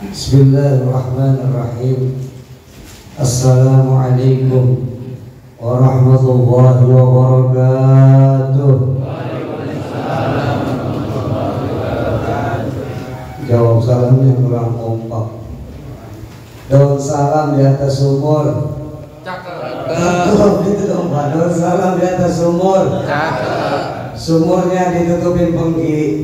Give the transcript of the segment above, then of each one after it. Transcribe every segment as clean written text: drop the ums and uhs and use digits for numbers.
Bismillahirrahmanirrahim. Assalamualaikum warahmatullahi wabarakatuh. Jawab salamnya kurang kompak. Daun salam di atas sumur. Cakep. Itu dong Pak. Daun salam di atas sumur. Cakep. Sumurnya ditutupin pengki.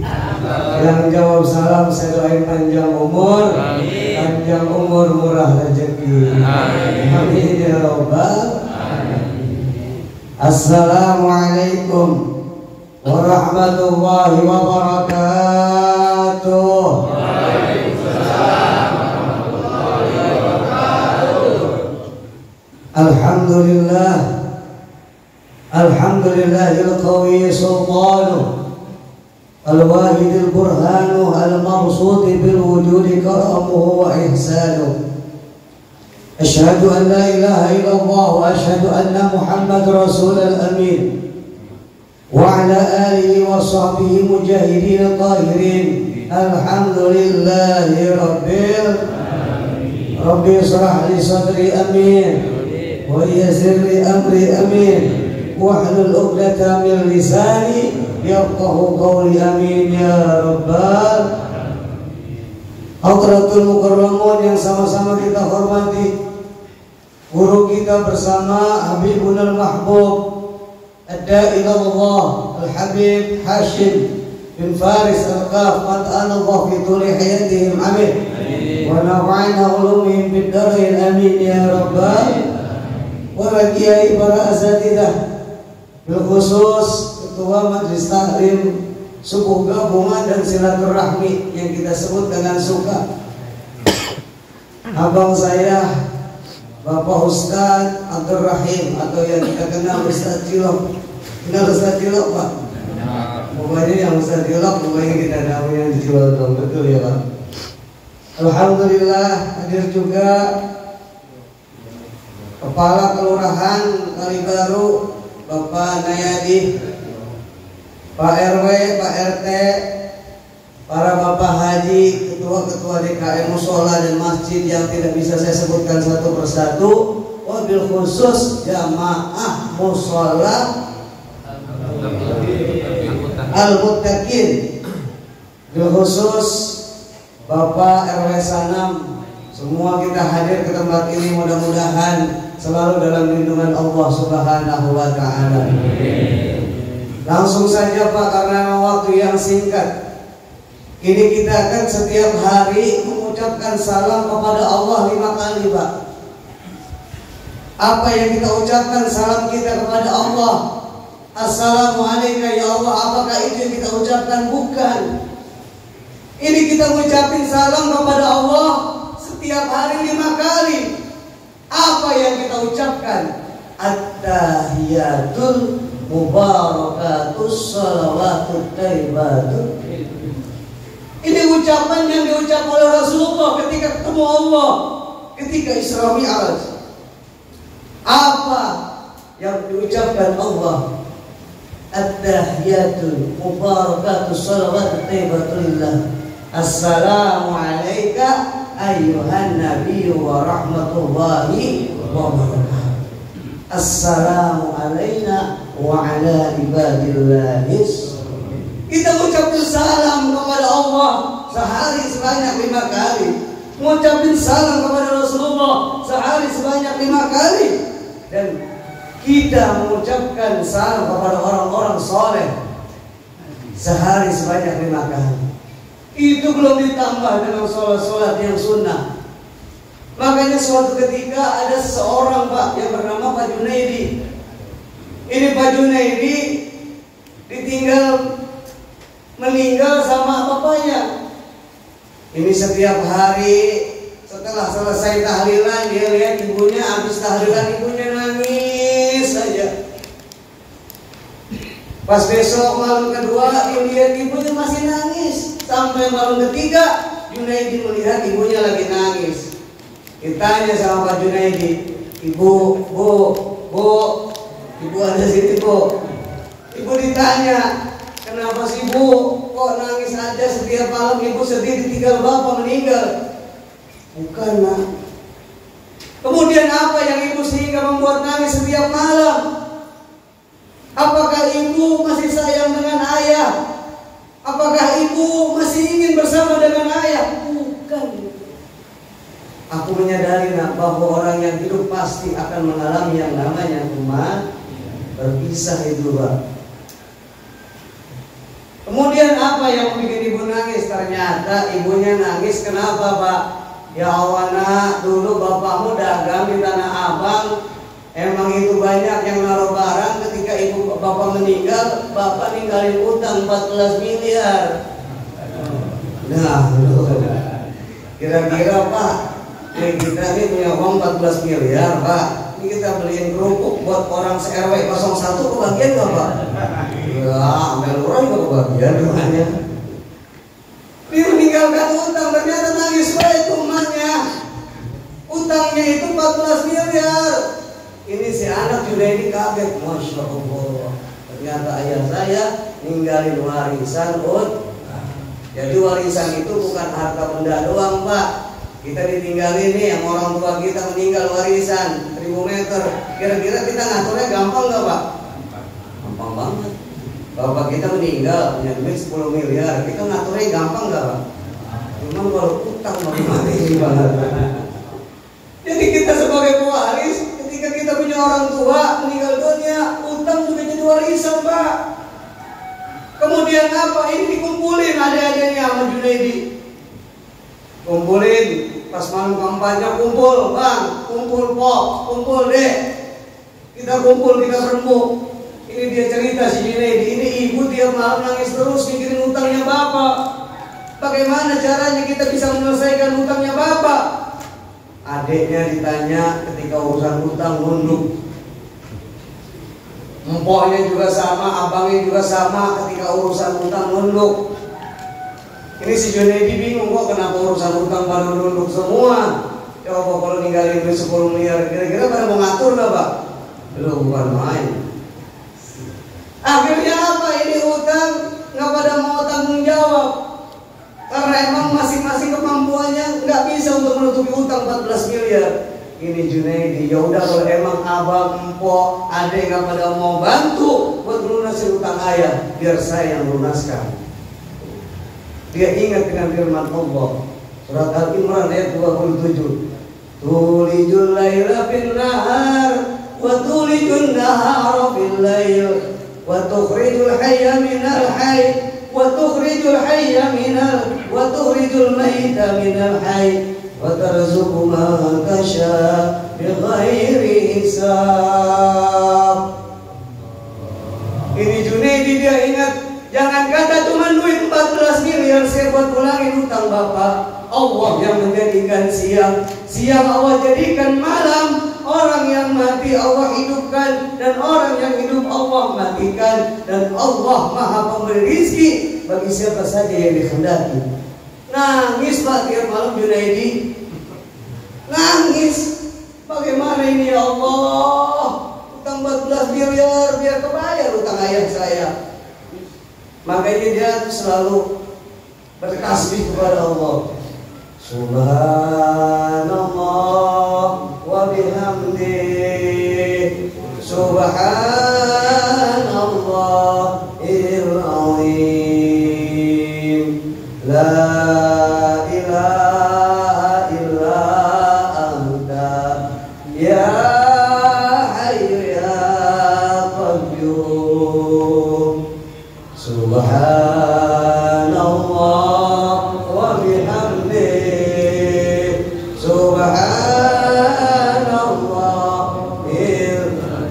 Yang jawab salam saya doain panjang umur. Amin. Panjang umur, murah rezeki. Amin. Amin ya Rabbal alamin. Assalamualaikum warahmatullahi wabarakatuh. Waalaikumsalam warahmatullahi wabarakatuh. Alhamdulillah. Alhamdulillahil qawi sultanuh al-wahidil burhanu al-mabsuti bil wujudi karamuhu wa ihsanuh. Asyhadu an la ilaha illallah wa asyhadu anna Muhammad rasulul amin wa ala alihi wa sahbihi mujahidin tahirin. Alhamdulillahi rabbil alamin. Rabbi israh li sadri amin wa yassir li amri amin wahlul 'uqdatam min lisani yafqahu qawli amin ya rabbal hadratul mukarramun yang sama-sama kita hormati, guru kita bersama Habibunal Mahbub ad-da'i ilallah al-Habib Hashim bin Faris al-Qaf mat'anallah fi tuli hayatihim amin wa nafa'ina ulumihim bid darain amin ya rabbal para kiai, para asatidah, bilkhusus Ketua Majelis Taklim Subuh Gabungan dan Silaturahmi yang kita sebut dengan suka, abang saya Bapak Ustadz Abdul Rahim atau yang kita kenal Ustadz Cilok. Kenal Ustadz Cilok Pak? Pokoknya yang Ustadz Cilok, pokoknya kita tahu yang di Cilok, betul ya Pak? Alhamdulillah hadir juga Kepala Kelurahan Kalibaru Bapak Nayadi, Pak RW, Pak RT, para Bapak Haji, Ketua-Ketua DKM Musola dan Masjid yang tidak bisa saya sebutkan satu persatu, wabil khusus Jamaah Musola Al-Muttaqin, bil khusus Bapak RW Sanam. Semua kita hadir ke tempat ini mudah-mudahan selalu dalam lindungan Allah Subhanahu wa ta'ala. Langsung saja Pak, karena waktu yang singkat, ini kita akan setiap hari mengucapkan salam kepada Allah 5 kali Pak. Apa yang kita ucapkan salam kita kepada Allah? Assalamualaikum ya Allah. Apakah itu yang kita ucapkan? Bukan. Ini kita mengucapkan salam kepada Allah setiap hari 5 kali. Apa yang kita ucapkan? At-tahiyatul mubarakatus salawatut thayyibatut. Ini ucapan yang diucap oleh Rasulullah ketika ketemu Allah, ketika Isra Mi'raj. Apa yang diucapkan Allah? At-tahiyatul mubarakatus salawatut thayyibatulillah. Assalamu alayka ayyuhan nabiyyu wa rahmatullahi wa barakatuh. Assalamu alayna wa ala ibadillahis. Kita mengucapkan salam kepada Allah sehari sebanyak 5 kali. Mengucapkan salam kepada Rasulullah sehari sebanyak 5 kali. Dan kita mengucapkan salam kepada orang-orang soleh sehari sebanyak 5 kali. Itu belum ditambah dengan sholat-sholat yang sunnah. Makanya suatu ketika ada seseorang Pak yang bernama Pak Junaidi. Ini Pak Junaidi meninggal sama bapaknya. Ini setiap hari setelah selesai tahlilan dia lihat ibunya, habis tahlilan ibunya nangis saja. Pas besok malam kedua dia lihat ibunya masih nangis. Sampai malam ketiga Junaidi melihat ibunya lagi nangis. Ditanya sama Pak Junaidi, Ibu ada sini Bu. Ibu ditanya, kenapa sih Bu kok nangis aja setiap malam ibu sedih ditinggal bapak meninggal? Bukan, nak. Kemudian apa yang ibu sehingga membuat nangis setiap malam? Apakah ibu masih sayang dengan ayah? Apakah ibu masih ingin bersama dengan ayah? Bukan. Aku menyadari, nak, bahwa orang yang hidup pasti akan mengalami yang namanya berpisah itu, Pak. Kemudian apa yang bikin ibu nangis? Ternyata ibunya nangis kenapa, Pak? Ya Allah, nak, dulu bapakmu dagang di Tanah Abang. Emang itu banyak yang naruh barang. Ketika ibu bapak meninggal, bapak ninggalin utang 14 miliar. Nah, kira-kira, Pak, kita ini punya uang 14 miliar, Pak. Ini kita beliin kerupuk buat orang se-RW 01 kebagian gak, Pak? Ya, ambil lurah juga kebagian rumahnya. Dia meninggalkan utang, ternyata nangis itu emaknya. Utangnya itu 14 miliar. Ini si anak juga ini kaget, Masya Allah. Ternyata ayah saya ninggalin warisan, Jadi warisan itu bukan harta benda doang, Pak. Kita ditinggalin nih, yang orang tua kita meninggal warisan 1000 meter. Kira-kira kita ngaturnya gampang gak, Pak? Gampang banget. Bapak kita meninggal punya duit 10 miliar, kita ngaturnya gampang gak, Pak? Cuman kalau utang bagaimana ini banget. Jadi kita sebagai pewaris, ketika kita punya orang tua meninggal dunia, utang juga jadi warisan, Pak. Kemudian apa? Ini dikumpulin adik-adiknya sama Junaidi. Kumpulin, pas malam kampanye kumpul, Bang, kumpul Pok, kumpul Dek. Kita kumpul, kita berembuk. Ini dia cerita si Junaidi, ini ibu tiap malam nangis terus mikirin utangnya bapak. Bagaimana caranya kita bisa menyelesaikan utangnya bapak? Adiknya ditanya ketika urusan utang nunduk. Empoknya juga sama, abangnya juga sama, ketika urusan utang nunduk. Ini si Junaidi bingung, kok kenapa urusan utang pada nunduk semua. Coba kalau ninggalin duit 10 miliar, kira-kira pada mau ngatur gak, Pak? Belum, bukan main. Akhirnya apa? Ini utang nggak pada mau tanggung jawab, karena emang masing-masing kemampuannya nggak bisa untuk menutupi utang 14 miliar. Ini Junaidi, ya udah kalau emang abang, empok, adek nggak pada mau bantu buat melunasin utang ayah, biar saya yang lunaskan. Dia ingat dengan firman Allah surat Al-Imran ayat 27. Tulijul laila fil nahar wa tulijun nahara fil lail wa tukhrijul hayya minal hayy wa tukhrijul hayya minal wa tukhrijul mayyita minal hayy wa tarzuqu man tasha bighairi hisab. Ini Junaidi dia ingat, jangan kata cuma duit 14 miliar saya buat ulangin utang bapak. Allah yang menjadikan siang, siang Allah jadikan malam. Orang yang mati Allah hidupkan, dan orang yang hidup Allah matikan. Dan Allah maha pemberi rizki bagi siapa saja yang dikehendaki. Nangis, Pak, tiap malam Junaidi. Nangis. Bagaimana ini ya Allah? Utang 14 miliar biar kebayar utang ayah saya. Makanya dia selalu bertasbih kepada Allah. Subhanallah wa bihamdi, subhanallahil azim, la ilaha illa anta ya hayyu ya qayyum. Subhanallah wa bihamdi, subhanallah.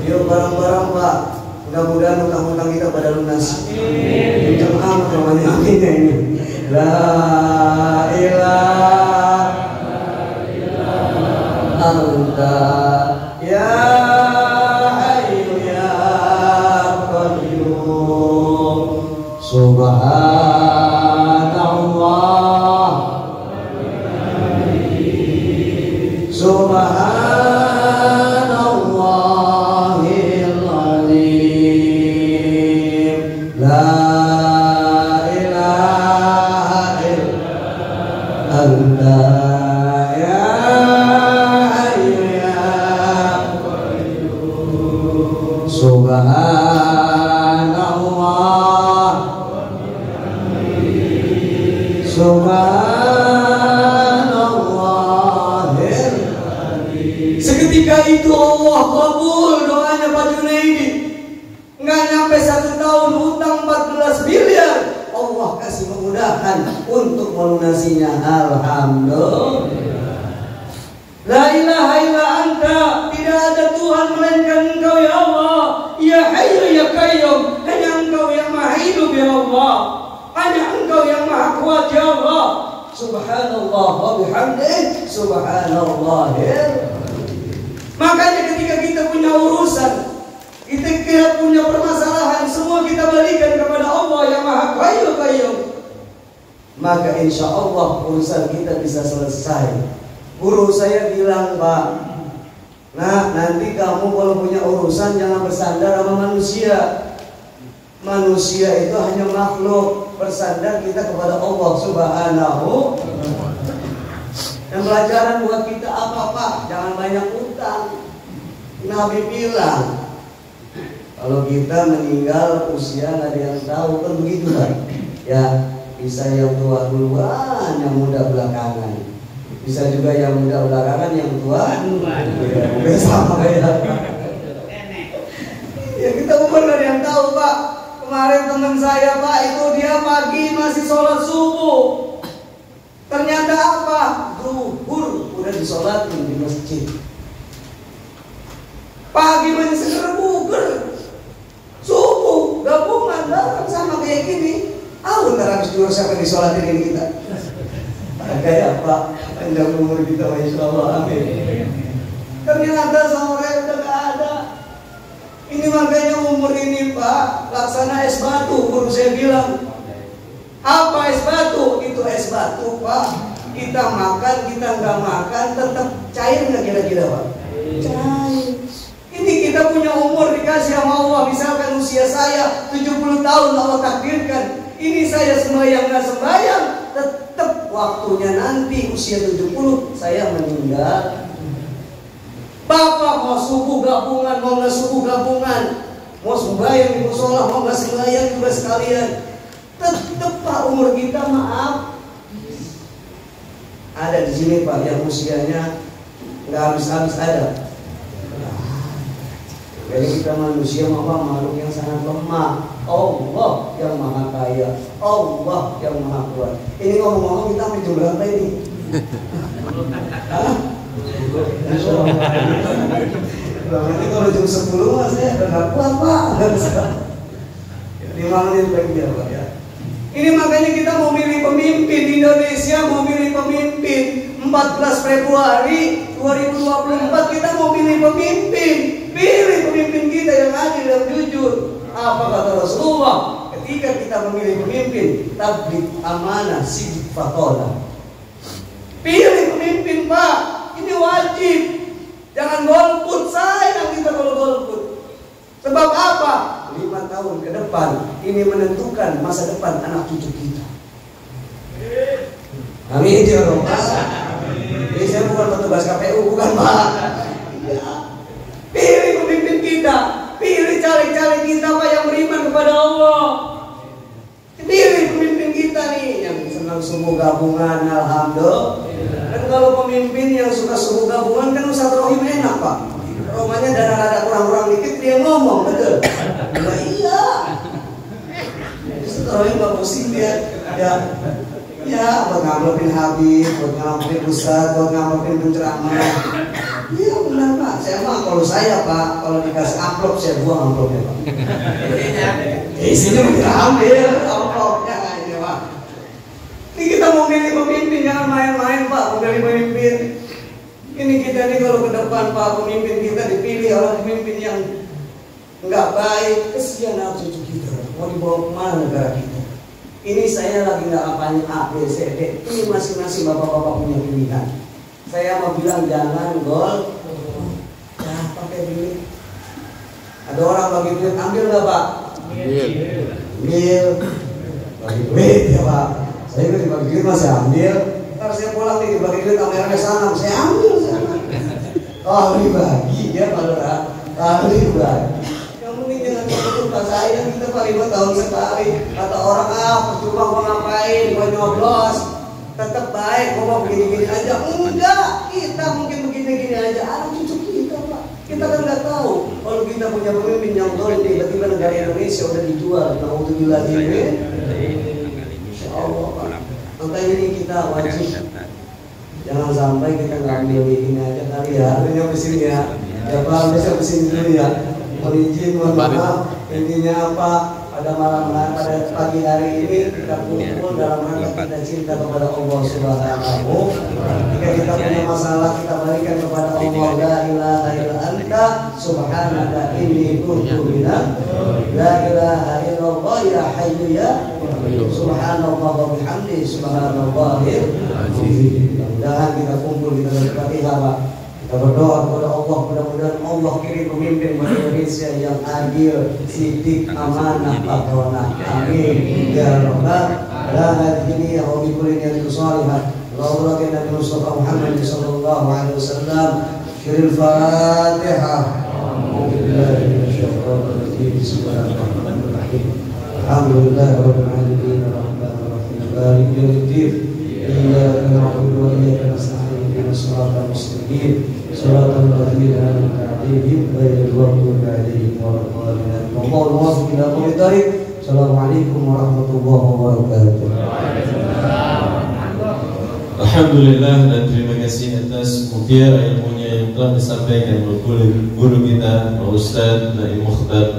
Yuk bareng-bareng, Pak. Mudah-mudahan utang-utang kita pada lunas. Kencang amat namanya aminnya ini. La ilaha anta ya hayyu ya qayyum. Subhanallah, subhanallahil azim, la ilaha anta ya hayyu ya qayyum. Subhanallah Subhanallah. Seketika itu Allah kabul doanya Pak Junaidi. Nggak nyampe 1 tahun hutang 14 miliar. Allah kasih memudahkan untuk melunasinya. Alhamdulillah. La ilaha illa anta, tidak ada Tuhan melainkan Engkau ya Allah. Ya Hayyu ya Qayyum, hanya Engkau yang Maha hidup ya Allah. Hanya Engkau yang Maha kuat ya Allah. Subhanallah wa bihamdih. Subhanallah. Makanya ketika kita punya urusan, kita punya permasalahan, semua kita balikan kepada Allah yang Maha Qayyum. Maka insya Allah urusan kita bisa selesai. Guru saya bilang, Pak, nah nanti kamu kalau punya urusan jangan bersandar sama manusia. Manusia itu hanya makhluk, bersandar kita kepada Allah Subhanahu. Dan pelajaran buat kita apa, Pak? Jangan banyak utang. Nabi bilang, kalau kita meninggal usia nggak ada yang tahu, kan begitu, Pak? Ya, bisa yang tua duluan, yang muda belakangan. Bisa juga yang muda belakangan, yang tua ya, sama ya. Ya kita bukan ada yang tahu, Pak. Kemarin teman saya, Pak, itu dia pagi masih sholat subuh. Ternyata apa? Zuhur udah disolatin di masjid. Pagi masih seger buger. Subuh gabungan bareng sama kayak gini. Ntar habis jual siapa disolatin ini kita? Kayak Pak, panjang umur kita, Masya Allah, amin. Ternyata sore udah gak ada. Ini makanya umur ini, Pak, laksana es batu. Guru saya bilang, apa es batu? Itu es batu, Pak. Kita makan, kita nggak makan, tetap cair nggak kira-kira, Pak? Cair. Ini kita punya umur dikasih sama Allah. Misalkan usia saya 70 tahun Allah takdirkan. Ini saya sembahyang nggak sembahyang, tetap waktunya nanti usia 70 saya meninggal. Bapak mau subuh gabungan, mau nggak subuh gabungan, mau sembahyang di musola, mau nggak sembahyang juga sekalian, tetap Pak umur kita maaf. Ada di sini Pak yang usianya nggak habis-habis ada. Jadi kita manusia makhluk yang sangat lemah. Allah yang maha kaya, Allah yang maha kuat. Ini ngomong-ngomong kita sampai jam berapa ini? Nanti kalau jam 10 mas saya udah gak kuat, Pak. 5 menit lagi ya, Pak ya. Ini makanya kita mau milih pemimpin di Indonesia, mau milih pemimpin 14 Februari 2024 kita mau pilih pemimpin. Pilih pemimpin kita yang adil dan jujur. Apa kata Rasulullah ketika kita memilih pemimpin? Tabligh amanah sidq fatola. Pilih pemimpin, Pak. Ini wajib. Jangan golput, sayang kita kalau golput. Sebab apa? 5 tahun ke depan ini menentukan masa depan anak cucu kita. Amin ya Rabbal. Jadi saya bukan petugas KPU, bukan, Pak. Pilih pemimpin kita, pilih caleg-caleg kita, Pak, yang beriman kepada Allah. Pilih pemimpin kita nih yang senang subuh gabungan, alhamdulillah. Dan kalau pemimpin yang suka subuh gabungan kan Ustaz Rohim enak, Pak. Romanya dan ada kurang-kurang dikit dia ngomong, betul? Nah, iya. Ustaz Rohim nggak pusing dia, ya buat ngambilin Habib, buat ngambilin Ustaz, buat ngambilin penceramah. Iya benar, Pak. Saya mah kalau saya, Pak, kalau dikasih amplop saya buang amplopnya, Pak. Isinya kita ambil amplopnya aja, Pak. Ini kita mau milih pemimpin, jangan main-main, Pak. Mau milih pemimpin. Ini kita nih kalau ke depan, Pak, pemimpin kita dipilih oleh pemimpin yang nggak baik, kesian anak cucu kita. Mau dibawa kemana negara kita? Ini saya lagi nggak ngapain A, B, C, D. Ini masing-masing bapak-bapak punya pilihan. Saya mau bilang jangan gol. Ya pakai duit. Ada orang bagi duit, ambil nggak, Pak? Ambil. Bagi duit ya, Pak. Saya juga dibagi duit masih ambil. Ntar saya pulang nih dibagi duit sama RW sana, saya ambil sana. Kali bagi ya kali bagi. Yang penting jangan lupa saya kita paling 2 tahun sekali. Kata orang percuma gua ngapain, gua nyoblos. Tetap baik, gua mau begini-gini aja. Enggak, kita mungkin begini-gini aja. Anak cucu kita Pak. Kita kan nggak tahu. Kalau kita punya pemimpin yang dolim, tiba-tiba negara Indonesia udah dijual. Alhamdulillah ini. Insya Allah Pak. Makanya ini kita wajib. Jangan sampai kita ngambil ini aja kali ya. Artinya mesin ya. Ya Pak, bisa mesin dulu ya. Mohon izin, mohon maaf. Intinya apa? Pada malam hari, pada pagi hari ini kita kumpul dalam rangka kita cinta kepada Allah Subhanahu. Jika kita punya masalah, kita balikan kepada Allah. La ilaha illa anta subhanaka inni kuntu minadh. La ilaha illallah ya hayyu ya subhanallah wa bihamdi subhanallahil azim. Mudah-mudahan kita kumpul kita berfatihah Pak. Kita berdoa kepada Allah, mudah-mudahan Allah kirim pemimpin Indonesia yang adil, sidik, amanah, patonah. Amin. Ya Rabbal alamin. Ya Rabbi kulli niyatin salihah. Allahumma inna Nabi Mustafa Muhammad sallallahu alaihi wasallam. Syiril Fatihah. Alhamdulillahi minasyaitonir rajim. Bismillahirrahmanirrahim. Alhamdulillahi rabbil alamin. Arrahmanir rahim. Maliki yaumiddin. Iyyaka na'budu wa iyyaka nasta'in. Ihdinas siratal mustaqim. Shiratal ladzina an'amta 'alaihim ghairil maghdubi 'alaihim waladdallin. Wallahu muwaffiq ila aqwamit thariq. Assalamualaikum warahmatullahi wabarakatuh. Alhamdulillah dan terima kasih atas mutiara ilmunya yang telah disampaikan oleh guru kita Pak Ustaz Naim Mukhtar.